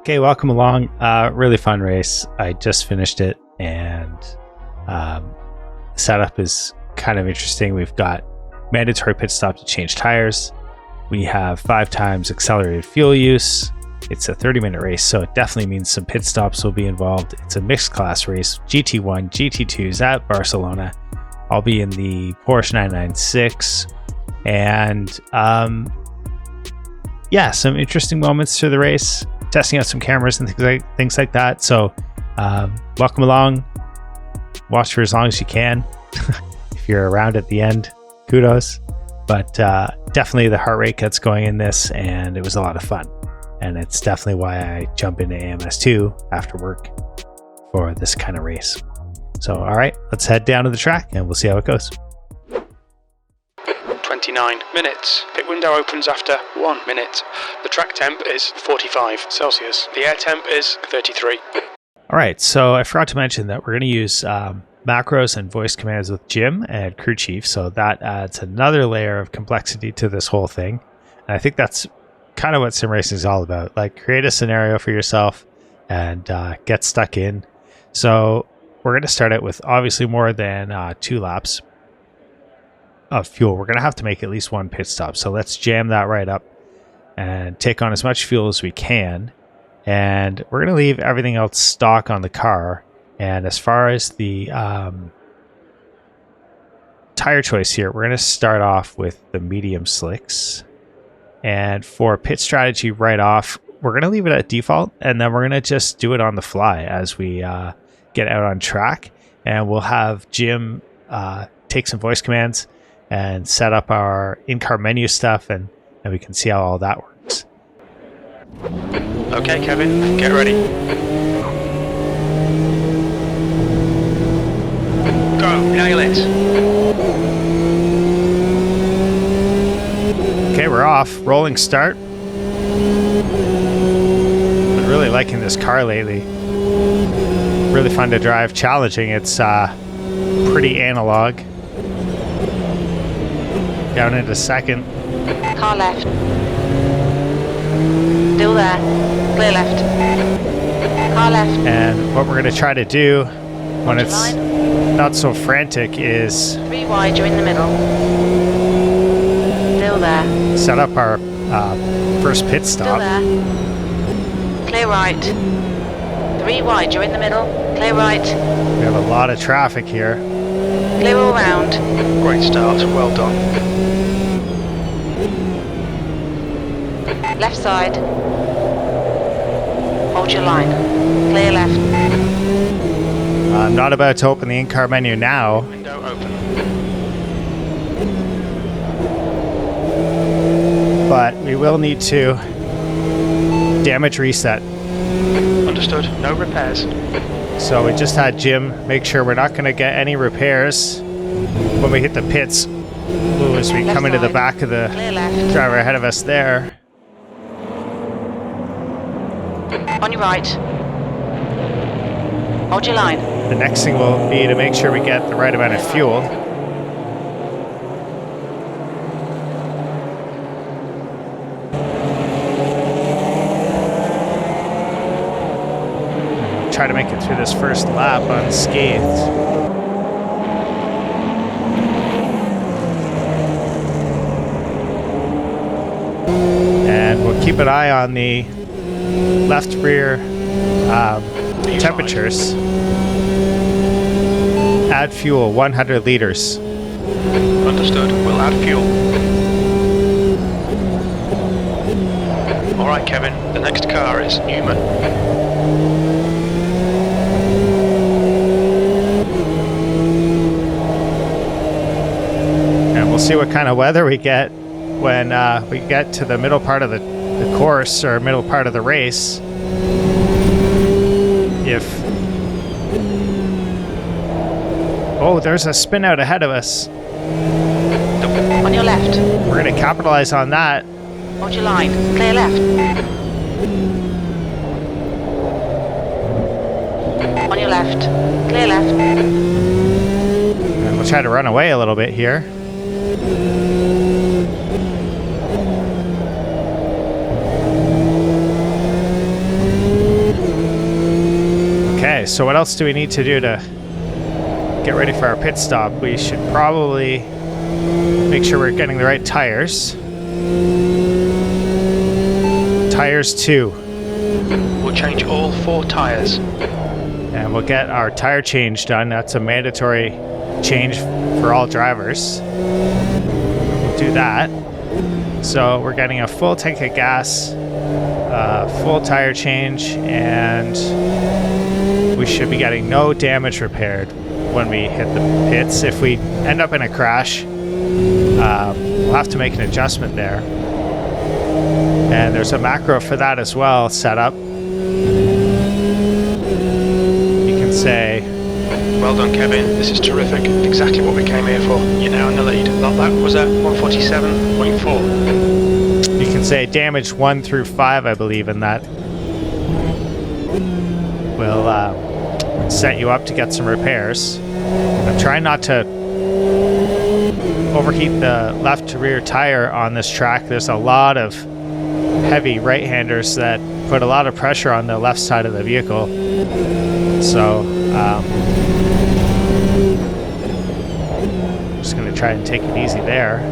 Okay, welcome along. Really fun race. I just finished it, and setup is kind of interesting. We've got mandatory pit stop to change tires. We have 5 times accelerated fuel use. It's a 30-minute race, so it definitely means some pit stops will be involved. It's a mixed class race, GT1, GT2s at Barcelona. I'll be in the Porsche 996, and yeah, some interesting moments through the race. Testing out some cameras and things like that. So welcome along. Watch for as long as you can. If you're around at the end, kudos. But definitely the heart rate gets going in this, and it was a lot of fun. And it's definitely why I jump into AMS2 after work for this kind of race. So, all right, let's head down to the track and we'll see how it goes. 29 minutes. Pit window opens after 1 minute. The track temp is 45 Celsius. The air temp is 33. All right, so I forgot to mention that we're going to use macros and voice commands with Jim and crew chief. So that adds another layer of complexity to this whole thing. And I think that's kind of what sim racing is all about. Like, create a scenario for yourself and get stuck in. So we're going to start it with obviously more than 2 laps of fuel. We're going to have to make at least 1 pit stop. So let's jam that right up and take on as much fuel as we can. And we're going to leave everything else stock on the car. And as far as the tire choice here, we're going to start off with the medium slicks. And for pit strategy right off, we're going to leave it at default. And then we're going to just do it on the fly as we get out on track. And we'll have Jim take some voice commands and set up our in-car menu stuff, and we can see how all that works. Okay, Kevin, get ready. Go, nail it. Okay, we're off. Rolling start. Been really liking this car lately. Really fun to drive, challenging. It's pretty analog. Down into second. Car left. Still there. Clear left. Car left. And what we're going to try to do when it's not so frantic is 3 wide, you're in the middle. Still there. set up our first pit Still stop. there. Clear right. 3 wide, you're in the middle. Clear right. We have a lot of traffic here. Clear all round. Great start, well done. Left side. Hold your line. Clear left. I'm not about to open the in-car menu now, Window open. but we will need to damage reset. Understood, no repairs. So we just had Jim make sure we're not going to get any repairs when we hit the pits. Ooh, as we Left come into the side. back of the Clear left. driver ahead of us there. On your right. Hold your line. The next thing will be to make sure we get the right amount of fuel. Try to make it through this first lap unscathed. And we'll keep an eye on the left rear temperatures. Add fuel, 100 liters. Understood, we'll add fuel. Alright, Kevin, the next car is Newman. And we'll see what kind of weather we get when we get to the middle part of the course, or middle part of the race. Oh, there's a spin out ahead of us. On your left. We're going to capitalize on that. Hold your line. Clear left. On your left. Clear left. And we'll try to run away a little bit here. Okay, so what else do we need to do to get ready for our pit stop? We should probably make sure we're getting the right tires. Tires 2. We'll change all 4 tyres. And we'll get our tire change done. That's a mandatory change for all drivers. We'll do that. So we're getting a full tank of gas, full tire change, and we should be getting no damage repaired when we hit the pits. If we end up in a crash, we'll have to make an adjustment there. And there's a macro for that as well set up. You can say, well done, Kevin. This is terrific. Exactly what we came here for. You're now in the lead. That lap was at 147.4. You can say damage 1 through 5, I believe, in that will set you up to get some repairs. I'm trying not to overheat the left to rear tire on this track. There's a lot of heavy right-handers that put a lot of pressure on the left side of the vehicle. So I'm just going to try and take it easy there,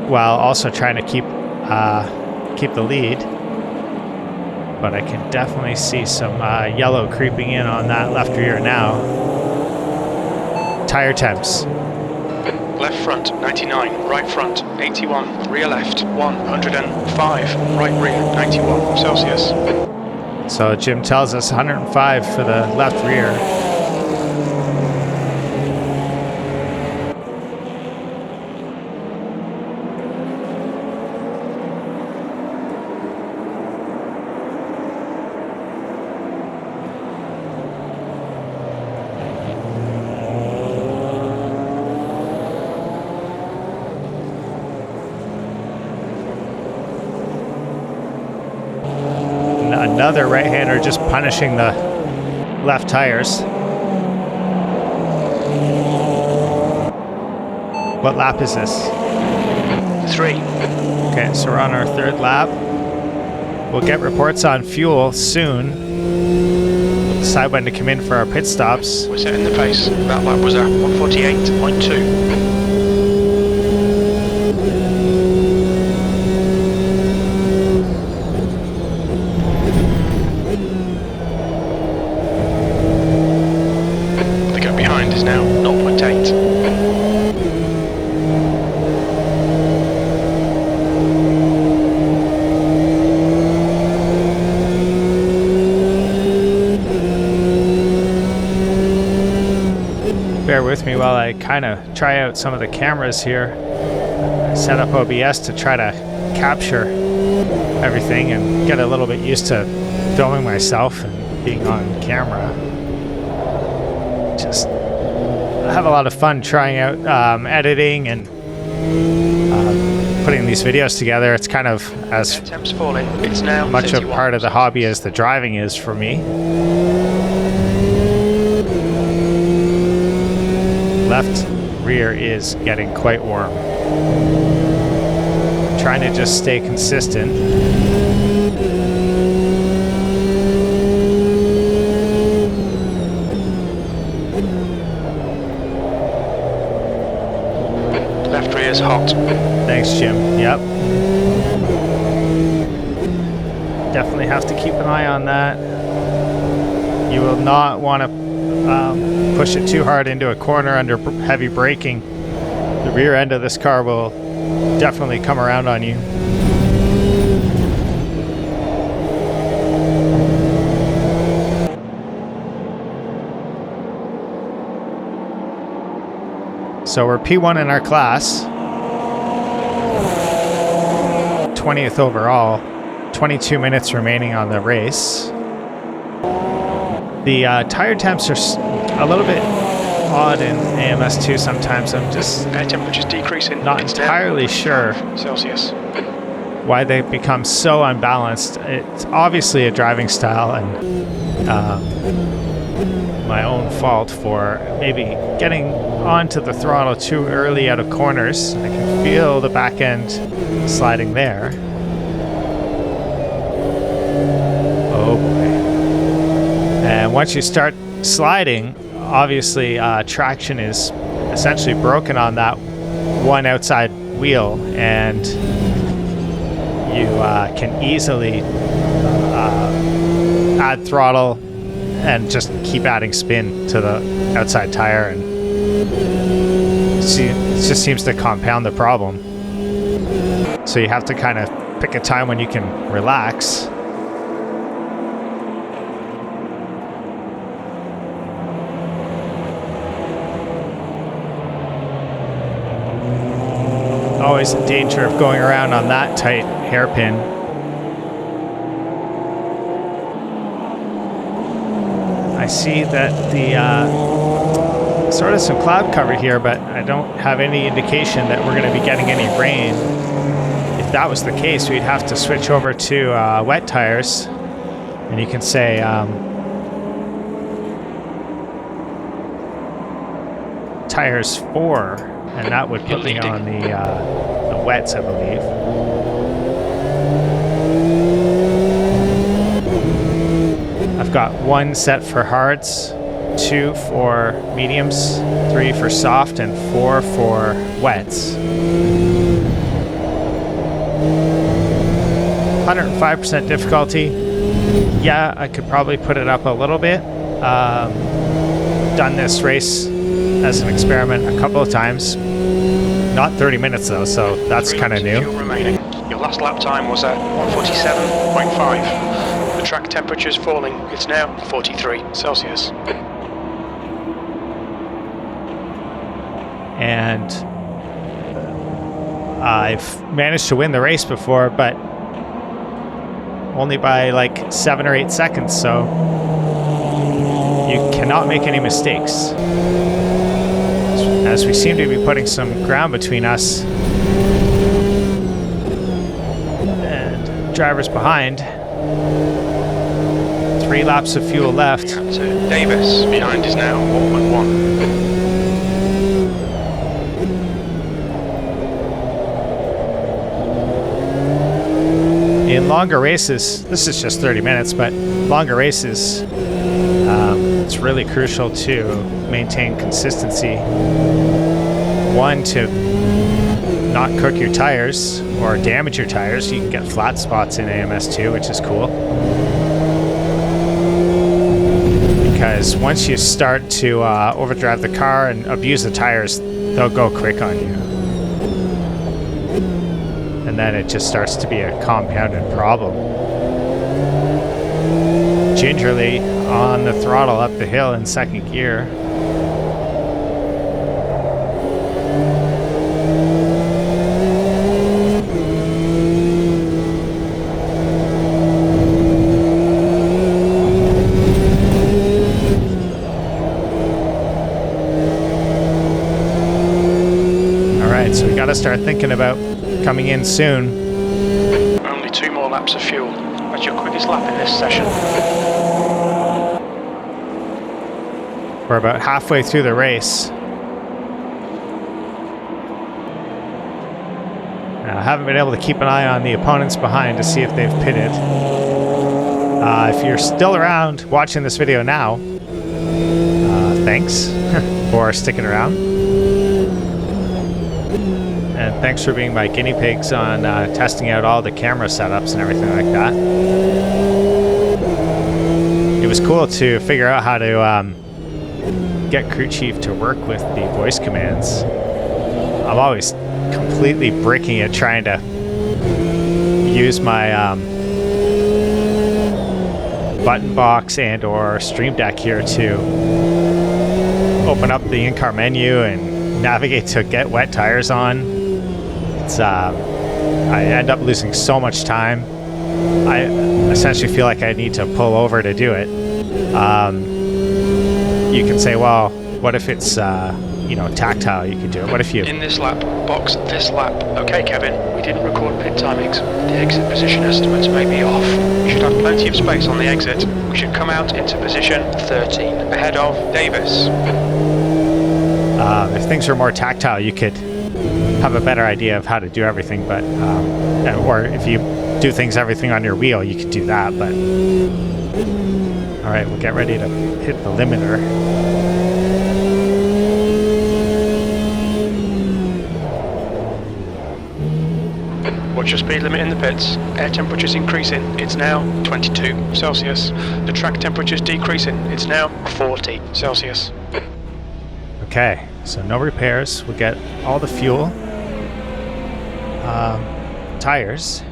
while also trying to keep the lead. But I can definitely see some yellow creeping in on that left rear now. Tire temps. Left front 99, right front 81, rear left 105, right rear 91 Celsius. So Jim tells us 105 for the left rear. Another right-hander just punishing the left tires. What lap is this? 3. Okay, so we're on our 3rd lap. We'll get reports on fuel soon. We'll decide when to come in for our pit stops. We're setting the pace. That lap was at 148.2. Now 0.8. Bear with me while I kind of try out some of the cameras here. I set up OBS to try to capture everything and get a little bit used to filming myself and being on camera. Just have a lot of fun trying out editing and putting these videos together. It's kind of as it's now much a part of the hobby as the driving is for me. Left rear is getting quite warm. Trying to just stay consistent. Left rear is hot. Thanks, Jim. Yep. Definitely have to keep an eye on that. You will not want to push it too hard into a corner under heavy braking. The rear end of this car will definitely come around on you. So we're P1 in our class, 20th overall, 22 minutes remaining on the race. The tire temps are a little bit odd in AMS2 sometimes. I'm just air temperature's decreasing. Not entirely sure Celsius. Why they become so unbalanced. It's obviously a driving style and my own fault for maybe getting onto the throttle too early out of corners. I can feel the back end sliding there. And once you start sliding, obviously traction is essentially broken on that one outside wheel, and you can easily add throttle and just keep adding spin to the outside tire, and it just seems to compound the problem. So you have to kind of pick a time when you can relax. Always in danger of going around on that tight hairpin. I see that the sort of some cloud cover here, but I don't have any indication that we're going to be getting any rain. If that was the case, we'd have to switch over to wet tires, and you can say tires 4, and that would put me on the wets, I believe. I've got 1 set for hards, 2 for mediums, 3 for soft, and 4 for wets. 105% difficulty. Yeah, I could probably put it up a little bit. Done this race as an experiment a couple of times. Not 30 minutes though, so that's kind of new. Remaining. Your last lap time was at 147.5. The track temperature is falling. It's now 43 Celsius. And I've managed to win the race before, but only by like 7 or 8 seconds, so you cannot make any mistakes. As we seem to be putting some ground between us and drivers behind. 3 laps of fuel left. Davis behind is now 1.1. In longer races, this is just 30 minutes, but longer races, it's really crucial to maintain consistency. 1, to not cook your tires or damage your tires. You can get flat spots in AMS2, which is cool. Because once you start to overdrive the car and abuse the tires, they'll go quick on you. And then it just starts to be a compounded problem. Gingerly on the throttle up the hill in 2nd gear. Alright, so we gotta start thinking about coming in soon. Only 2 more laps of fuel. That's your quickest lap in this session. We're about halfway through the race. I haven't been able to keep an eye on the opponents behind to see if they've pitted. If you're still around watching this video now, thanks for sticking around. And thanks for being my guinea pigs on testing out all the camera setups and everything like that. It was cool to figure out how to get crew chief to work with the voice commands. I'm always completely bricking it trying to use my button box and or Stream Deck here to open up the in-car menu and navigate to get wet tires on. It's I end up losing so much time. I essentially feel like I need to pull over to do it. You can say, well, what if it's tactile? You could do it. What if you in this lap, box this lap. Okay, Kevin, we didn't record pit timings. The exit position estimates may be off. We should have plenty of space on the exit. We should come out into position 13 ahead of Davis. If things were more tactile, you could have a better idea of how to do everything, but or if you do everything on your wheel, you could do that, but All right, we'll get ready to hit the limiter. Watch your speed limit in the pits. Air temperature's increasing. It's now 22 Celsius. The track temperature's decreasing. It's now 40 Celsius. Okay, so no repairs. We'll get all the fuel. Tires,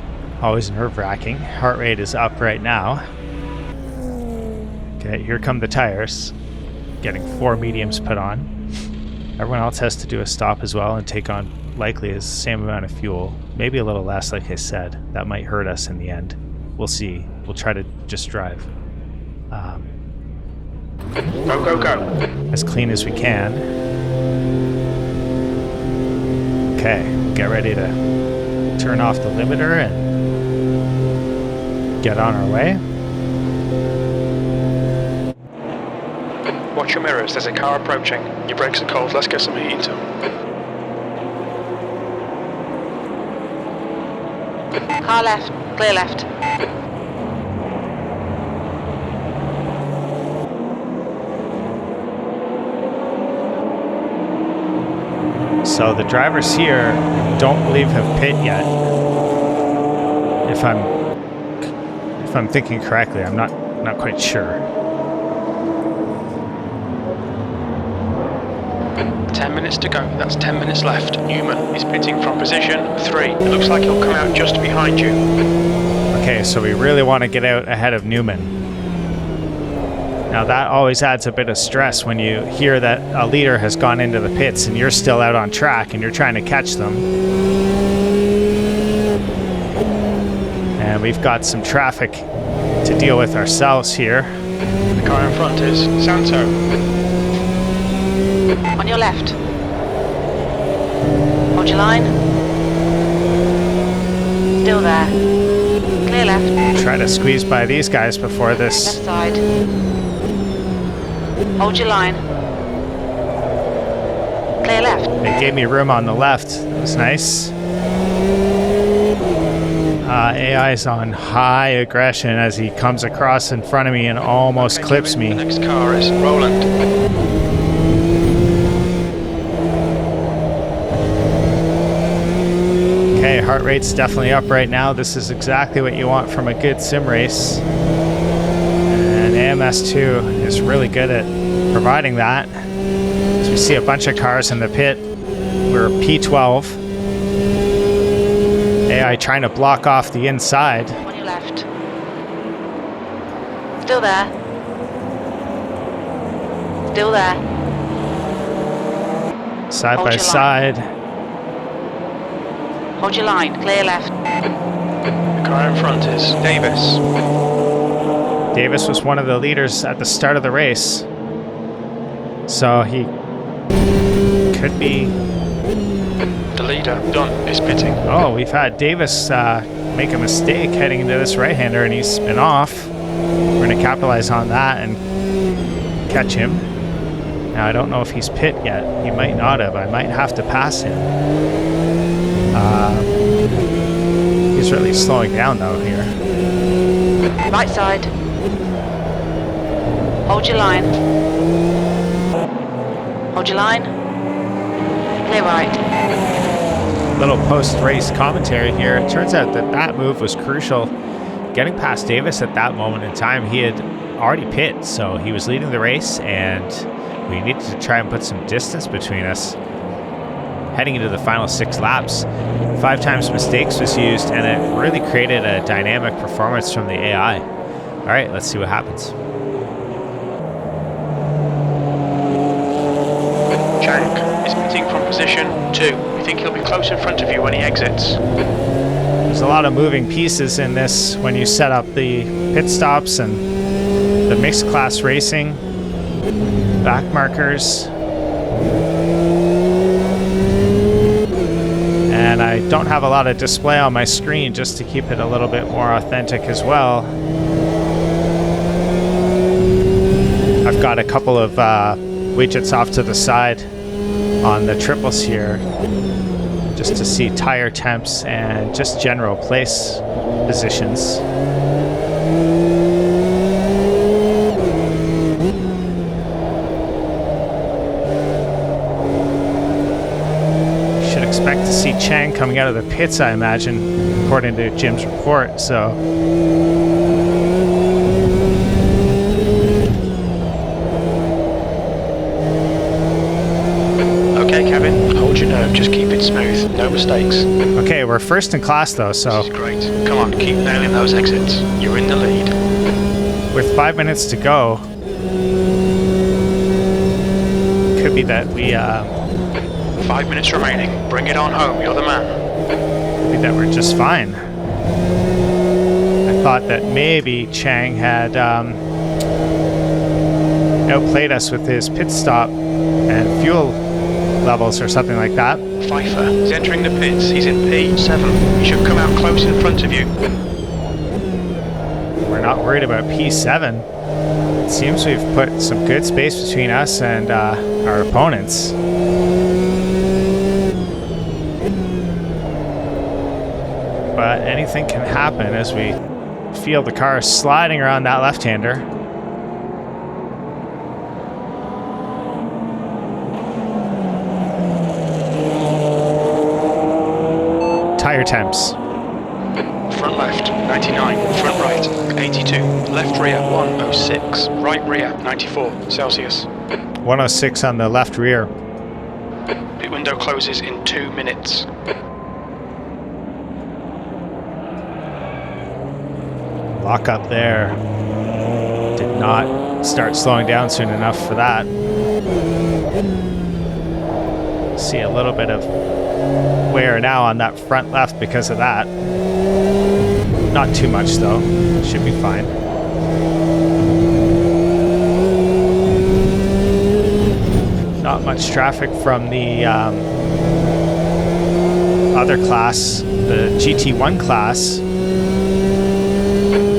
always nerve-wracking. Heart rate is up right now. Okay, here come the tires. Getting 4 mediums put on. Everyone else has to do a stop as well and take on likely the same amount of fuel. Maybe a little less, like I said. That might hurt us in the end. We'll see. We'll try to just drive Go. as clean as we can. Okay, get ready to turn off the limiter and get on our way. Watch your mirrors. There's a car approaching. Your brakes are cold. Let's get some heat into them. Car left. Clear left. So the drivers here don't believe have pit yet. If I'm thinking correctly, I'm not quite sure. 10 minutes to go. That's 10 minutes left. Newman is pitting from position 3. It looks like he'll come out just behind you. Okay, so we really want to get out ahead of Newman. Now that always adds a bit of stress when you hear that a leader has gone into the pits and you're still out on track and you're trying to catch them. And we've got some traffic to deal with ourselves here. The car in front is Santo. On your left. Hold your line. Still there. Clear left. Try to squeeze by these guys before this. Left side. Hold your line. Clear left. They gave me room on the left. That was nice. AI's on high aggression as he comes across in front of me and almost clips me. The next car is Roland. Okay, heart rate's definitely up right now. This is exactly what you want from a good sim race. And AMS2 is really good at providing that. As we see a bunch of cars in the pit, we're P12. AI trying to block off the inside. On your left. Still there. Still there. Side Hold by your side. Hold your line. Clear left. The car in front is Davis. Davis was one of the leaders at the start of the race. So he could be... The leader, Dunn, is pitting. Oh, we've had Davis make a mistake heading into this right-hander and he's been off. We're going to capitalize on that and catch him. Now, I don't know if he's pit yet. He might not have. I might have to pass him. He's really slowing down, though, here. Right side. Hold your line. Hold your line. Clear right. Little post-race commentary here. It turns out that that move was crucial. Getting past Davis at that moment in time, he had already pit, so he was leading the race, and we needed to try and put some distance between us. Heading into the final 6 laps, 5 times mistakes was used, and it really created a dynamic performance from the AI. All right, let's see what happens. Jank is pitting from position 2. We think he'll be close in front of you when he exits. There's a lot of moving pieces in this when you set up the pit stops and the mixed class racing, back markers. And I don't have a lot of display on my screen just to keep it a little bit more authentic as well. I've got a couple of widgets off to the side on the triples here just to see tire temps and just general place positions. Chang coming out of the pits, I imagine, according to Jim's report. So Okay, Kevin, hold your nerve, just keep it smooth, no mistakes. okay, we're first in class though, so This is great. Come on, keep nailing those exits. You're in the lead. with 5 minutes to go, could be that we 5 minutes remaining. Bring it on home, you're the man. could be that we're just fine. I thought that maybe Chang had outplayed us with his pit stop and fuel levels or something like that. Pfeiffer is entering the pits. He's in P7. He should come out close in front of you. We're not worried about P7. It seems we've put some good space between us and our opponents. But anything can happen as we feel the car sliding around that left-hander. Tire temps. Front left, 99. Front right, 82. Left rear, 106. Right rear, 94 Celsius. 106 on the left rear. Pit window closes in 2 minutes. Lock up there. Did not start slowing down soon enough for that. See a little bit of wear now on that front left because of that. Not too much though. Should be fine. Not much traffic from the other class, the GT1 class.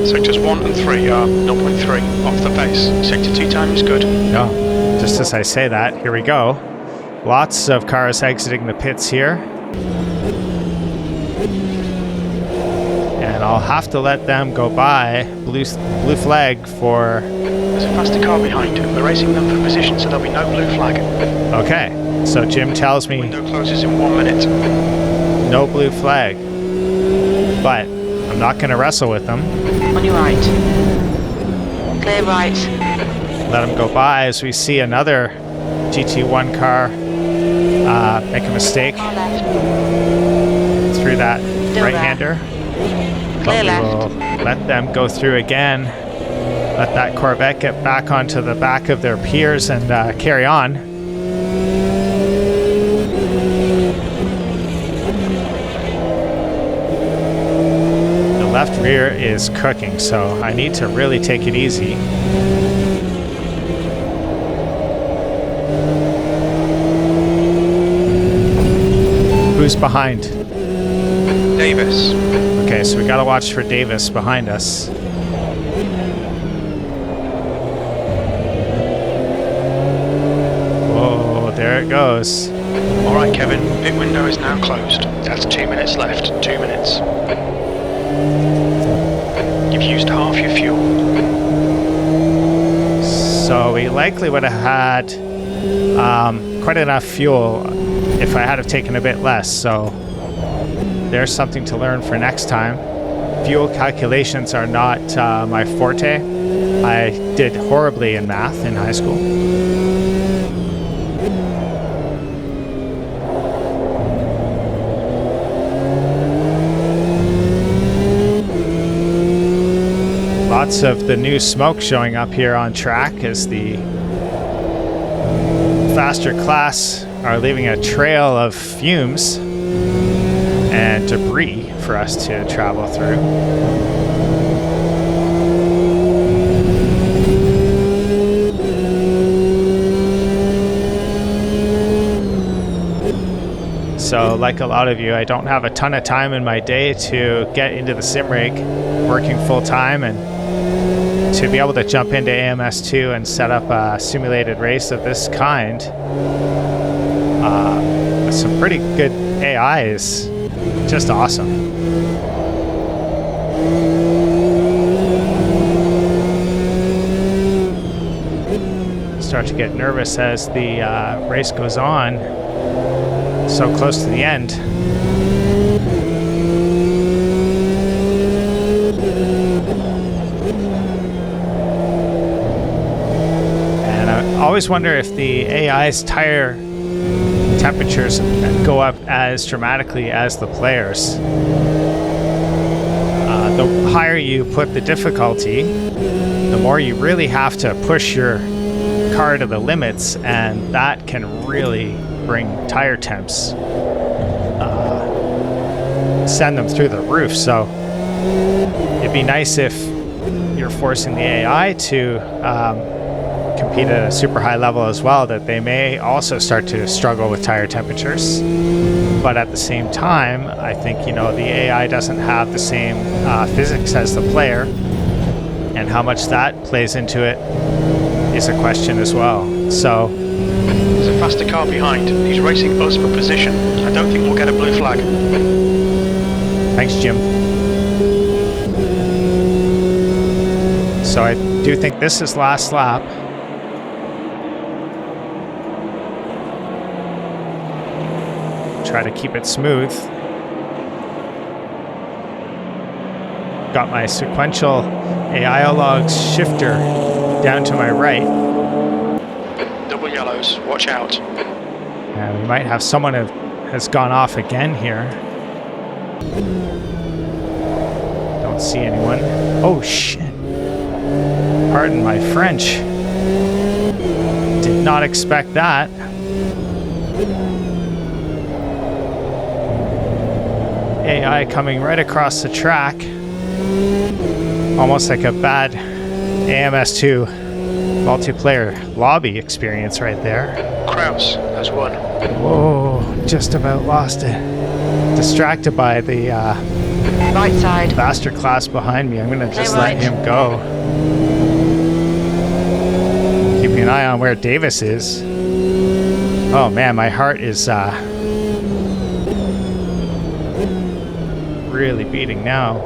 Sectors 1 and 3 are 0.3 off the pace. Sector 2 time is good. No, just as I say that, here we go. Lots of cars exiting the pits here. And I'll have to let them go by. Blue flag for... There's a faster car behind. We're racing them for position, so there'll be no blue flag. Okay, so Jim tells me Window closes in 1 minute. no blue flag. But I'm not going to wrestle with them. On your right. Clear right. Let them go by as we see another GT1 car make a mistake Car left. through that Still right-hander. Clear But left. we'll let them go through again. Let that Corvette get back onto the back of their peers and carry on. The left rear is cooking, so I need to really take it easy. Who's behind? Davis. Okay, so we gotta watch for Davis behind us. Whoa, there it goes. All right, Kevin. Pit window is now closed. That's 2 minutes left. 2 minutes. You've used half your fuel. So we likely would have had quite enough fuel if I had have taken a bit less. So there's something to learn for next time. Fuel calculations are not my forte. I did horribly in math in high school. Lots of the new smoke showing up here on track as the faster class are leaving a trail of fumes and debris for us to travel through. So like a lot of you, I don't have a ton of time in my day to get into the sim rig working full time, and to be able to jump into AMS2 and set up a simulated race of this kind with some pretty good AI is just awesome. Start to get nervous as the race goes on. so close to the end. And I always wonder if the AI's tire temperatures go up as dramatically as the players. The higher you put the difficulty, the more you really have to push your car to the limits, and that can really bring tire temps, send them through the roof. So it'd be nice if you're forcing the AI to compete at a super high level as well, that they may also start to struggle with tire temperatures. But at the same time, I think, the AI doesn't have the same physics as the player, and how much that plays into it is a question as well. So there's a faster car behind. He's racing us for position. I don't think we'll get a blue flag. Thanks, Jim. So I do think this is last lap. Try to keep it smooth. Got my sequential AI logs shifter down to my right. Double yellows, watch out. And we might have someone has gone off again here. Don't see anyone. Oh shit. Pardon my French. Did not expect that. AI coming right across the track. Almost like a bad AMS2 multiplayer lobby experience right there. Kraus has won. Whoa, just about lost it. Distracted by the Right side. faster class behind me. I'm going to just Hey, let right. him go. Keeping an eye on where Davis is. Oh man, my heart is really beating now.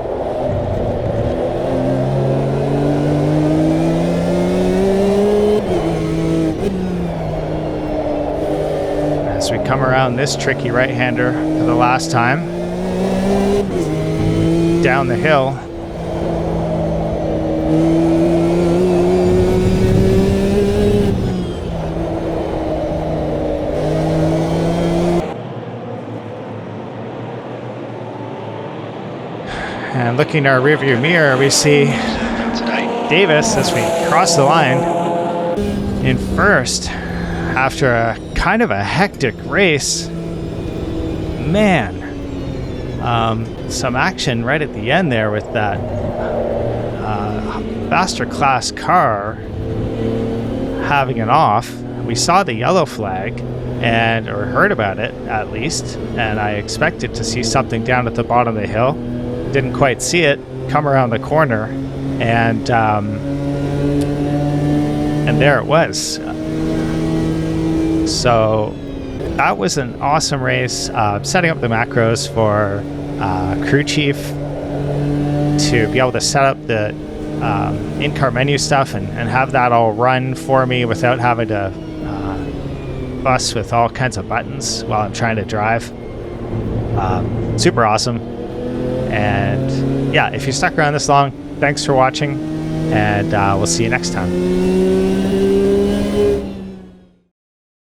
As we come around this tricky right-hander for the last time, down the hill. And looking in our rearview mirror, we see Davis as we cross the line in first after a kind of a hectic race. Man, some action right at the end there with that faster class car having an off. We saw the yellow flag or heard about it at least, and I expected to see something down at the bottom of the hill. Didn't quite see it come around the corner, and there it was. So that was an awesome race. Setting up the macros for crew chief to be able to set up the in-car menu stuff and have that all run for me without having to fuss with all kinds of buttons while I'm trying to drive. Super awesome. And yeah, if you stuck around this long, thanks for watching, and we'll see you next time.